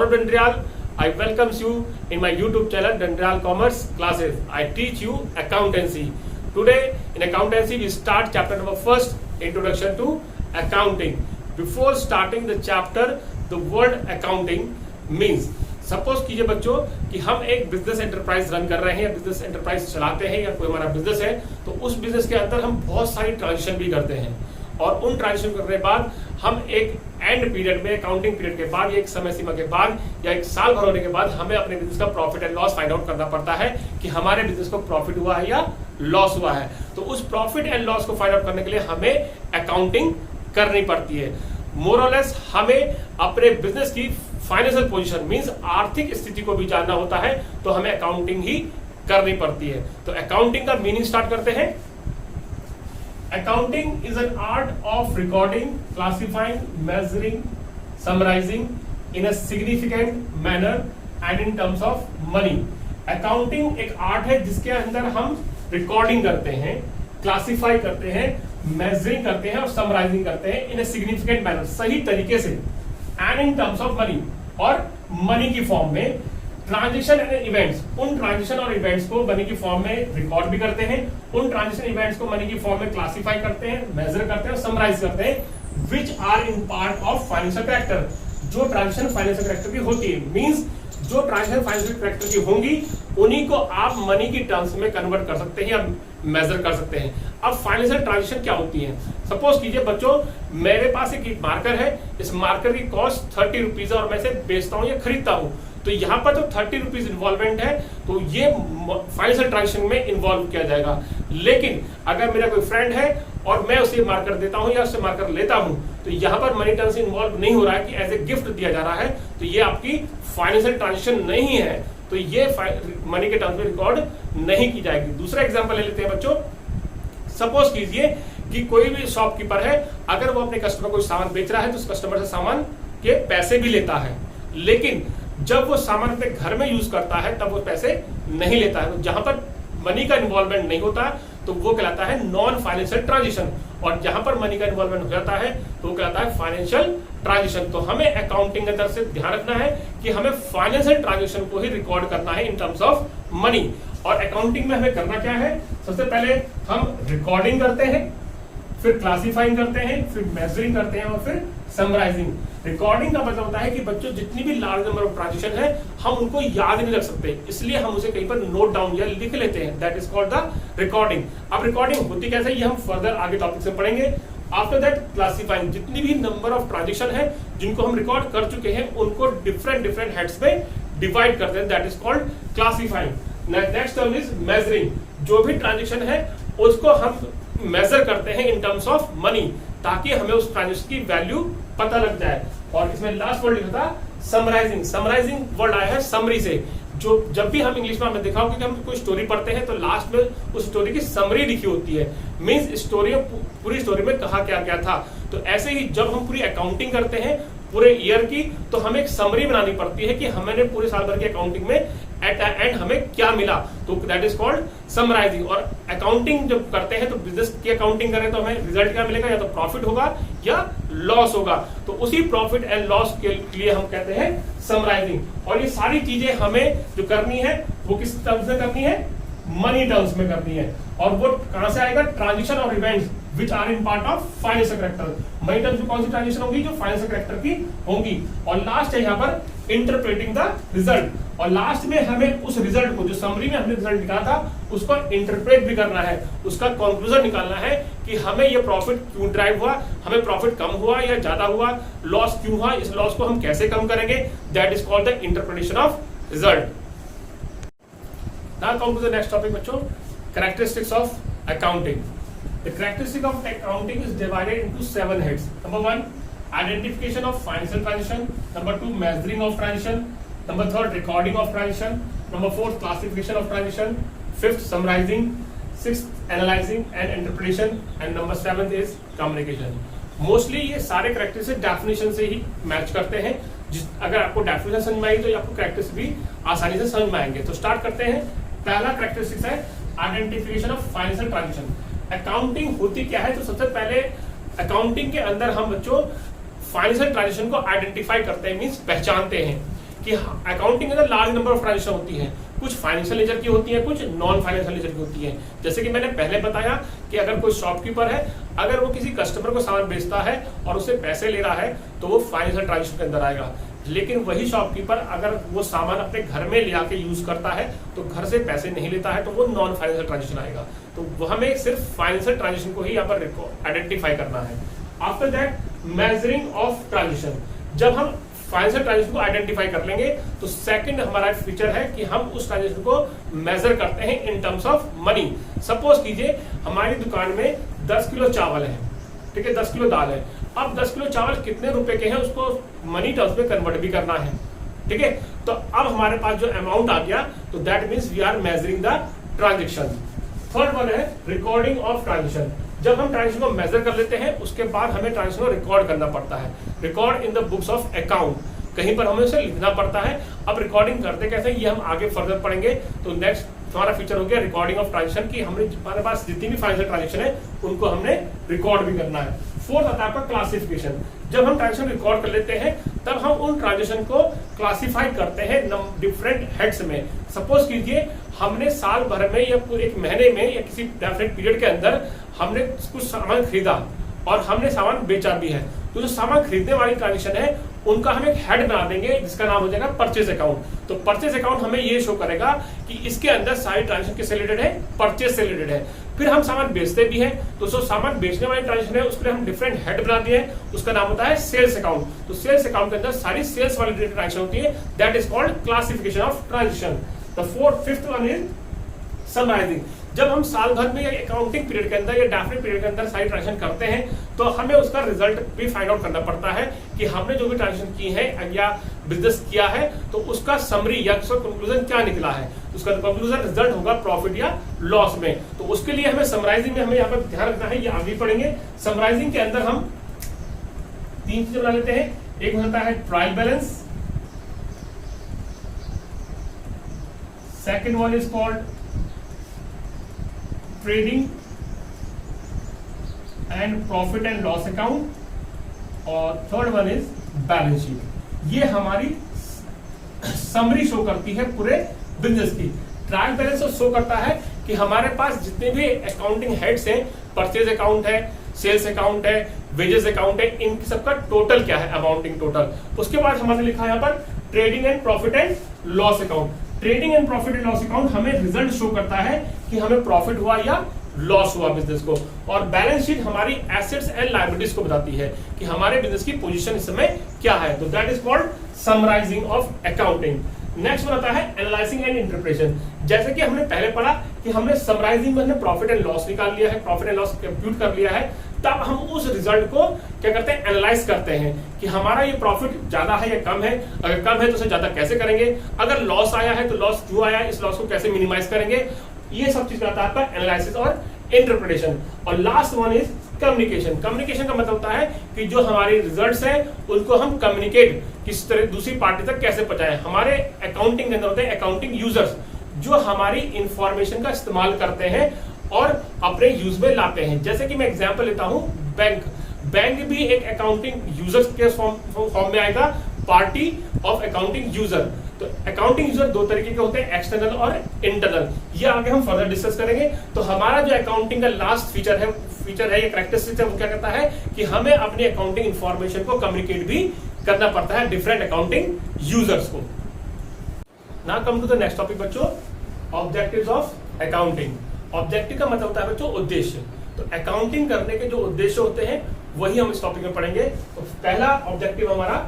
Saurabh Dandrial. I welcome you in my YouTube channel Dandrial Commerce Classes. I teach you accountancy. Today in accountancy we start chapter number first, Introduction to Accounting. Before starting the chapter, the word accounting means, suppose कीजिए बच्चों कि हम एक business enterprise run कर रहे हैं, business enterprise चलाते हैं या कोई हमारा बिजनेस है, तो उस बिजनेस के अंदर हम बहुत सारी ट्रांजेक्शन भी करते हैं और उन ट्रांजेक्शन करने के बाद हम एक एंड पीरियड में, अकाउंटिंग पीरियड के बाद, एक समय सीमा के बाद या एक साल भर होने के बाद हमें अपने बिजनेस का profit and loss find out करना पड़ता है कि हमारे बिजनेस को प्रॉफिट हुआ है या लॉस हुआ है। तो उस प्रॉफिट एंड लॉस को फाइंड आउट करने के लिए हमें अकाउंटिंग करनी पड़ती है। मोर और लेस हमें अपने बिजनेस की फाइनेंशियल पोजीशन मींस आर्थिक स्थिति को भी जानना होता है, तो हमें अकाउंटिंग ही करनी पड़ती है। तो अकाउंटिंग का मीनिंग स्टार्ट करते हैं। Accounting is an art of recording, classifying, measuring, summarising in a significant manner and in terms of money. Accounting एक आर्ट है जिसके अंदर हम रिकॉर्डिंग करते हैं, क्लासिफाई करते हैं, मेजरिंग करते हैं और समराइजिंग करते हैं इन ए सिग्निफिकेंट मैनर, सही तरीके से, and in terms of money, और मनी की फॉर्म में। ट्रांजेक्शन एंड इवेंट्स, उन ट्रांजेक्शन और इवेंट्स को मनी की फॉर्म में रिकॉर्ड भी करते हैं, उन ट्रांजेक्शन इवेंट्स को मनी की फॉर्म में क्लासिफाई करते हैं, मेजर करते हैं और समराइज करते हैं, which are in part of financial character. जो ट्रांजेक्शन फाइनेंशियल कैरेक्टर की होती है, मींस जो ट्रांजेक्शन फाइनेंशियल कैरेक्टर की होंगी उन्हीं को आप मनी की टर्म्स में कन्वर्ट कर सकते हैं या मेजर कर सकते हैं। अब फाइनेंशियल ट्रांजेक्शन क्या होती है? सपोज कीजिए बच्चों, मेरे पास एक मार्कर है, इस मार्कर की कॉस्ट 30 रुपीज है और मैं इसे बेचता हूं या खरीदता हूं, तो यहाँ पर तो 30 रुपीज इन्वॉल्वमेंट है, तो ये फाइनेंशियल ट्रांजेक्शन में इन्वॉल्व किया जाएगा। लेकिन अगर मेरा कोई फ्रेंड है और मैं उसे मार्कर देता हूं या उससे मार्कर लेता हूं, तो यहाँ पर मनी टर्म्स इन्वॉल्व नहीं हो रहा है कि एज ए गिफ्ट दिया जा रहा है, तो ये आपकी फाइनेंशियल ट्रांजेक्शन नहीं है, तो ये मनी के टर्म्स में रिकॉर्ड नहीं की जाएगी। दूसरा एग्जांपल ले लेते हैं बच्चों। सपोज कीजिए कि कोई भी शॉपकीपर है, अगर वो अपने कस्टमर को सामान बेच रहा है तो उस कस्टमर से सामान के पैसे भी लेता है, लेकिन जब वो सामान अपने घर में यूज करता है तब वो पैसे नहीं लेता है। तो जहां पर मनी का इन्वॉल्वमेंट नहीं होता तो वो कहलाता है नॉन फाइनेंशियल ट्रांजेक्शन, और जहां पर मनी का इन्वॉल्वमेंट हो जाता है तो वो कहलाता है फाइनेंशियल ट्रांजेक्शन। तो हमें अकाउंटिंग की तरफ से ध्यान रखना है कि हमें फाइनेंशियल ट्रांजेक्शन को ही रिकॉर्ड करना है इन टर्म्स ऑफ मनी। और अकाउंटिंग में हमें करना क्या है? सबसे पहले हम रिकॉर्डिंग करते हैं, फिर क्लासिफाइंग करते हैं, फिर मेजरिंग करते हैं और फिर समराइजिंग। रिकॉर्डिंग का मतलब होता है कि बच्चों जितनी भी लार्ज नंबर ऑफ ट्रांजेक्शन है हम उनको याद नहीं रख सकते, इसलिए हम उसे कहीं पर नोट डाउन या लिख लेते हैं, that is called the recording. अब रिकॉर्डिंग होती कैसे, ये हम फर्दर आगे टॉपिक से पढ़ेंगे। आफ्टर दैट क्लासिफाइंग, जितनी भी नंबर ऑफ ट्रांजेक्शन है जिनको हम रिकॉर्ड कर चुके हैं उनको डिफरेंट हेड्स में डिवाइड करते हैं, that is called classifying. Next term is measuring, जो भी ट्रांजेक्शन है उसको हम मेजर करते हैं इन टर्म्स ऑफ मनी, ताकि हमें उस ट्रांजेक्शन की वैल्यू पता लग जाए। और इसमें लास्ट वर्ड लिखा था समराइजिंग। समराइजिंग वर्ड आया है समरी से। जो जब भी हम इंग्लिश में हमने देखा होगा कि हम कोई स्टोरी पढ़ते हैं तो लास्ट में उस स्टोरी की समरी लिखी होती है, मींस स्टोरी, पूरी स्टोरी में कहा क्या क्या था। तो ऐसे ही जब हम पूरी अकाउंटिंग करते हैं पूरे ईयर की, तो हमें एक समरी बनानी पड़ती है कि हमने पूरे साल भर की अकाउंटिंग में एट द एंड हमें क्या मिला, तो दैट इज कॉल्ड समराइजिंग। और अकाउंटिंग जब करते हैं तो बिजनेस की अकाउंटिंग करें तो हमें रिजल्ट क्या मिलेगा, या तो प्रॉफिट होगा या लॉस होगा, तो उसी प्रॉफिट एंड लॉस के लिए हम कहते हैं समराइजिंग। और ये सारी चीजें हमें जो करनी है वो किस टर्म्स में करनी है? मनी टर्म्स में करनी है। और वो कहां से आएगा? ट्रांजेक्शन और events which are in part of financial character. Money terms में कौन सी ट्रांजेक्शन होगी? जो फाइनेंशियल कैरेक्टर की होंगी। और लास्ट है यहाँ पर इंटरप्रेटिंग द रिजल्ट, और लास्ट में हमें उस रिजल्ट को, जो समरी में हमने रिजल्ट निकाला था, उसको इंटरप्रेट भी करना है, उसका कंक्लूजन निकालना है कि हमें ये प्रॉफिट क्यों ड्राइव हुआ, हमें प्रॉफिट कम हुआ या ज्यादा हुआ, लॉस क्यों हुआ, इस लॉस को हम कैसे कम करेंगे, that is called the interpretation of result. Now come to the next topic बच्चों, characteristics of accounting. The characteristic of accounting is divided into 7 heads. Number 1, identification of financial transaction. Number 2, measuring of transaction. Number 3, recording of transaction. Number 4, classification of transaction. 5th, summarizing. 6th, analyzing and interpretation. And number 7th is communication. Mostly ये सारे characteristic definition से ही match करते हैं। अगर आपको definition समझ में आई तो आपको कैरेक्टरिस्टिक भी आसानी से समझ में आएंगे। तो स्टार्ट करते हैं। पहला कैरेक्टरिस्टिक्स है identification of financial transaction. Accounting होती क्या है? तो सबसे पहले अकाउंटिंग के अंदर हम बच्चों फाइनेंशियल ट्रांजेक्शन को आइडेंटिफाई करते हैं, मींस पहचानते हैं कि अकाउंटिंग के अंदर लार्ज नंबर ऑफ ट्रांजेक्शन होती हैं, कुछ फाइनेंशियल नेचर की होती है, कुछ नॉन फाइनेंशियल नेचर की होती है। जैसे कि मैंने पहले बताया कि अगर कोई शॉपकीपर है, अगर वो किसी कस्टमर को सामान बेचता है और उससे पैसे ले रहा है तो वो फाइनेंशियल ट्रांजेक्शन के अंदर आएगा। लेकिन वही शॉपकीपर अगर वो सामान अपने घर में ले आके यूज करता है तो घर से पैसे नहीं लेता है तो वो नॉन फाइनेंशियल ट्रांजेक्शन आएगा। तो हमें सिर्फ फाइनेंशियल ट्रांजेक्शन को ही यहाँ पर आइडेंटिफाई करना है। After that measuring of transaction, जब हम फाइनेंशियल ट्रांजेक्शन को आइडेंटिफाई कर लेंगे तो सेकंड हमारा फीचर है कि हम उस ट्रांजेक्शन को मेजर करते हैं इन टर्म्स ऑफ मनी। सपोज कीजिए हमारी दुकान में 10 किलो चावल है, ठीक है, 10 किलो दाल है। अब 10 किलो चावल कितने रुपए के हैं उसको मनी टर्म्स में कन्वर्ट भी करना है, ठीक है। तो अब हमारे पास जो अमाउंट आ गया तो that means we are measuring the transaction. Third one है रिकॉर्डिंग ऑफ ट्रांजेक्शन। जब हम ट्रांजेक्शन को मेजर कर लेते हैं उसके बाद हमें ट्रांजेक्शन को रिकॉर्ड करना पड़ता है। Record in the books of account, कहीं पर हमें उसे लिखना पड़ता है। अब रिकॉर्डिंग करते कैसे ये हम आगे फर्दर पढ़ेंगे। तो नेक्स्ट हमारा फीचर हो गया रिकॉर्डिंग ऑफ ट्रांजेक्शन की हमारे पास जितनी भी फाइनेंशियल ट्रांजेक्शन है उनको हमने रिकॉर्ड भी करना है। फोर्थ आता है आपका क्लासिफिकेशन। जब हम ट्रांजेक्शन रिकॉर्ड कर लेते हैं तब हम उन ट्रांजेक्शन को क्लासिफाई करते हैं डिफरेंट हेड्स में। सपोज कीजिए हमने साल भर में या पूरे एक महीने में या किसी डेफिनेट पीरियड के अंदर हमने कुछ सामान खरीदा और हमने सामान बेचा भी है, तो जो सामान खरीदने वाली ट्रांजेक्शन है उनका हम एक हेड बना देंगे जिसका नाम हो जाएगा परचेज अकाउंट। तो परचेज अकाउंट हमें ये शो करेगा कि इसके अंदर सारी ट्रांजेक्शन किससे रिलेटेड है, परचेज से रिलेटेड है। फिर हम सामान बेचते भी हैं तो जो सामान बेचने वाली ट्रांजेक्शन है उसके लिए हम डिफरेंट हेड बना दिए हैं, उसका नाम होता है सेल्स अकाउंट। तो सेल्स अकाउंट के अंदर सारी सेल्स वाली ट्रांजेक्शन होती है, that is called classification of transaction. The fifth one is summarising. जब हम साल भर में या अकाउंटिंग पीरियड के अंदर या डेफिनेट पीरियड के अंदर सारी ट्रांजेक्शन करते हैं तो हमें उसका रिजल्ट भी फाइंड आउट करना पड़ता है कि हमने जो भी ट्रांजेक्शन की है या बिजनेस किया है तो उसका समरी या उसका कंक्लूजन क्या निकला है। उसका कंक्लूजन रिजल्ट होगा प्रॉफिट या लॉस में। तो उसके लिए हमें समराइजिंग में हमें यहाँ पर ध्यान रखना है, ये आगे पढ़ेंगे। समराइजिंग के अंदर हम 3 चीजें बना लेते हैं। एक होता है trial balance, second one is called trading and profit and loss account और third one is balance sheet. ये हमारी समरी शो करती है पूरे बिजनेस की। ट्रायल बैलेंस शो करता है कि हमारे पास जितने भी अकाउंटिंग हेड्स हैं, परचेज अकाउंट है, सेल्स अकाउंट है, वेजेस अकाउंट है, इन सबका टोटल क्या है, अमाउंटिंग टोटल। उसके बाद हमारे लिखा है यहाँ पर trading and profit and loss account. Trading and profit and loss account हमें रिजल्ट शो करता है कि हमें प्रॉफिट हुआ या लॉस हुआ बिजनेस को। और बैलेंस शीट हमारी एसेट्स एंड लायबिलिटीज को बताती है कि हमारे बिजनेस की पोजीशन इस समय क्या है। तो that is called summarising of accounting. Next one आता है एनालाइजिंग एंड इंटरप्रिटेशन। जैसे कि हमने पहले पढ़ा कि हमने समराइजिंग में प्रॉफिट एंड लॉस निकाल लिया है, प्रॉफिट एंड लॉस कंप्यूट कर लिया है, तब हम उस रिजल्ट को क्या करते हैं, एनालाइज करते हैं कि हमारा ये प्रॉफिट ज्यादा है या कम है, अगर कम है तो उसे ज्यादा कैसे करेंगे, अगर लॉस आया है तो लॉस क्यों आया, इस लॉस को कैसे मिनिमाइज करेंगे। ये सब चीज आता है आपका एनालिसिस और इंटरप्रिटेशन। और last one is communication. Communication का मतलब होता है कि जो हमारे रिजल्ट्स हैं उनको हम कम्युनिकेट किस तरह दूसरी पार्टी तक कैसे पहुंचाएं। हमारे अकाउंटिंग के अंदर होते हैं अकाउंटिंग यूजर्स जो हमारी इंफॉर्मेशन का इस्तेमाल करते हैं और अपने यूज में लाते हैं। जैसे कि मैं एग्जांपल लेता हूं बैंक भी एक अकाउंटिंग यूजर्स के फॉर्म में आएगा, पार्टी ऑफ अकाउंटिंग यूजर। तो अकाउंटिंग यूजर 2 तरीके के होते हैं, एक्सटर्नल और इंटरनल। ये आगे हम फर्दर डिस्कस करेंगे। तो हमारा जो अकाउंटिंग का लास्ट फीचर है ये कैरेक्टरिस्टिक है, वो क्या कहता है कि हमें अपनी अकाउंटिंग इंफॉर्मेशन को कम्युनिकेट भी करना पड़ता है डिफरेंट अकाउंटिंग यूजर्स को। Now come to the next topic बच्चों, ऑब्जेक्टिव्स ऑफ अकाउंटिंग। ऑब्जेक्टिव का मतलब होता है बच्चों उद्देश्य। तो अकाउंटिंग करने के जो उद्देश्य होते हैं वही हम इस टॉपिक में पढ़ेंगे। तो पहला ऑब्जेक्टिव हमारा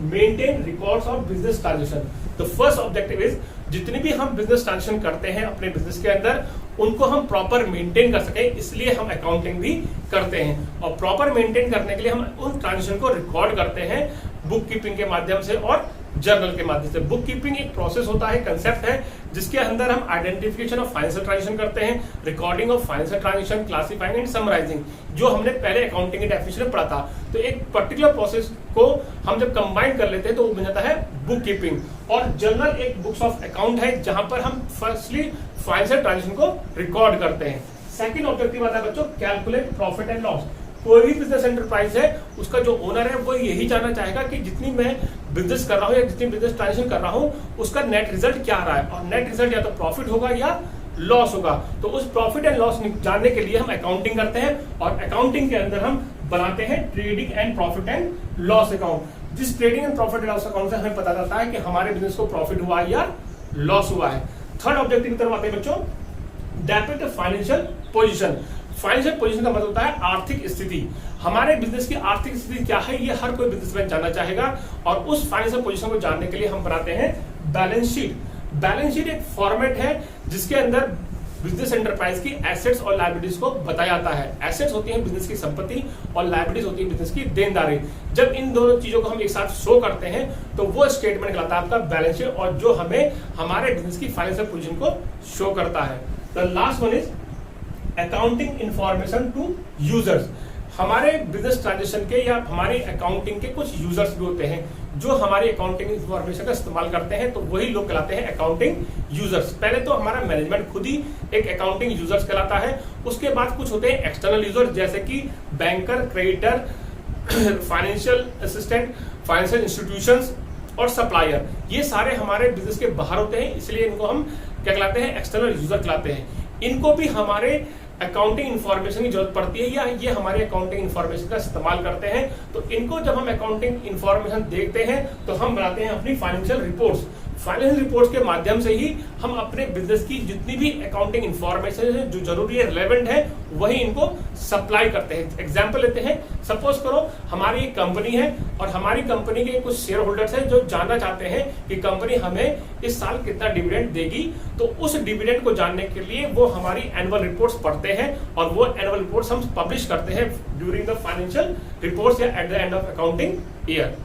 maintain records of business transaction. The first objective is जितनी भी हम बिजनेस ट्रांजेक्शन करते हैं अपने बिजनेस के अंदर उनको हम प्रॉपर मेंटेन कर सके, इसलिए हम अकाउंटिंग भी करते हैं। और प्रॉपर मेंटेन करने के लिए हम उन ट्रांजेक्शन को रिकॉर्ड करते हैं बुक कीपिंग के माध्यम से और जर्नल के माध्यम से। बुक कीपिंग एक प्रोसेस होता है, कंसेप्ट है, जिसके अंदर हम आइडेंटिफिकेशन ऑफ फाइनेंशियल ट्रांजेक्शन करते हैं, recording of financial transaction, classifying and summarising, जो हमने पहले अकाउंटिंग के डेफिनेशन में पढ़ा था। तो एक पर्टिकुलर प्रोसेस को हम जब कंबाइन कर लेते हैं तो वो बन जाता है बुक कीपिंग। और जर्नल एक बुक्स ऑफ अकाउंट है जहां पर हम फर्स्टली फाइनेंशियल ट्रांजेक्शन को रिकॉर्ड करते हैं। सेकंड ऑब्जेक्टिव आता है बच्चों कैलकुलेट प्रॉफिट एंड लॉस। कोई भी बिजनेस एंटरप्राइज है उसका जो ओनर है वो यही जानना चाहेगा कि जितनी मैं बिजनेस कर रहा हूँ या जितनी बिजनेस ट्रांजेक्शन कर रहा हूँ उसका नेट रिजल्ट क्या आ रहा है, और नेट रिजल्ट या तो प्रॉफिट होगा या लॉस होगा। तो उस प्रॉफिट एंड लॉस जानने के लिए हम अकाउंटिंग करते हैं, और अकाउंटिंग के अंदर हम बनाते हैं trading and profit and loss account. जिस trading and profit and loss account से हमें पता चलता है कि हमारे बिजनेस को प्रॉफिट हुआ है या लॉस हुआ है। थर्ड ऑब्जेक्टिव की तरफ आते हैं बच्चों, depth financial position. Financial position का मतलब होता है आर्थिक स्थिति। हमारे बिजनेस की आर्थिक स्थिति क्या है ये हर कोई बिजनेसमैन जानना चाहेगा, और उस फाइनेंशियल पोजीशन को जानने के लिए हम बनाते हैं बैलेंस शीट। बैलेंस शीट एक फॉर्मेट है जिसके अंदर बिजनेस एंटरप्राइज की एसेट्स और लायबिलिटीज को बताया जाता है। एसेट्स होती हैं बिजनेस की संपत्ति और लायबिलिटीज होती है बिजनेस की देनदारी। जब इन दोनों चीजों को हम एक साथ शो करते हैं तो वो स्टेटमेंट कहलाता है आपका बैलेंस शीट, और जो हमें हमारे बिजनेस की फाइनेंशियल पोजीशन को शो करता है। The last one is accounting information to users. हमारे बिजनेस ट्रांजेक्शन के या हमारे अकाउंटिंग के कुछ यूजर्स भी होते हैं जो हमारी अकाउंटिंग इंफॉर्मेशन का इस्तेमाल करते हैं, तो वही लोग कहलाते हैं अकाउंटिंग यूजर्स। पहले तो हमारा मैनेजमेंट खुद ही एक अकाउंटिंग यूजर्स कहलाता है। उसके बाद कुछ होते हैं एक्सटर्नल यूजर्स जैसे कि banker, creditor, financial assistant, financial institutions और सप्लायर। ये सारे हमारे बिजनेस के बाहर होते हैं, इसलिए इनको हम क्या कहलाते हैं, एक्सटर्नल यूजर कहलाते हैं। इनको भी हमारे अकाउंटिंग इंफॉर्मेशन की जरूरत पड़ती है या ये हमारे अकाउंटिंग इंफॉर्मेशन का इस्तेमाल करते हैं। तो इनको जब हम अकाउंटिंग इंफॉर्मेशन देखते हैं तो हम बनाते हैं अपनी फाइनेंशियल रिपोर्ट्स। फाइनेंशियल रिपोर्ट्स के माध्यम से ही हम अपने बिजनेस की जितनी भी अकाउंटिंग इंफॉर्मेशन है जो जरूरी है, रिलेवेंट है, वही इनको सप्लाई करते हैं। एग्जांपल लेते हैं, सपोज करो हमारी एक कंपनी है और हमारी कंपनी के कुछ शेयर होल्डर्स हैं जो जानना चाहते हैं कि कंपनी हमें इस साल कितना डिविडेंड देगी। तो उस डिविडेंड को जानने के लिए वो हमारी एनुअल रिपोर्ट्स पढ़ते हैं, और वो एनुअल रिपोर्ट्स हम पब्लिश करते हैं ड्यूरिंग द फाइनेंशियल रिपोर्ट्स या at the end of accounting year.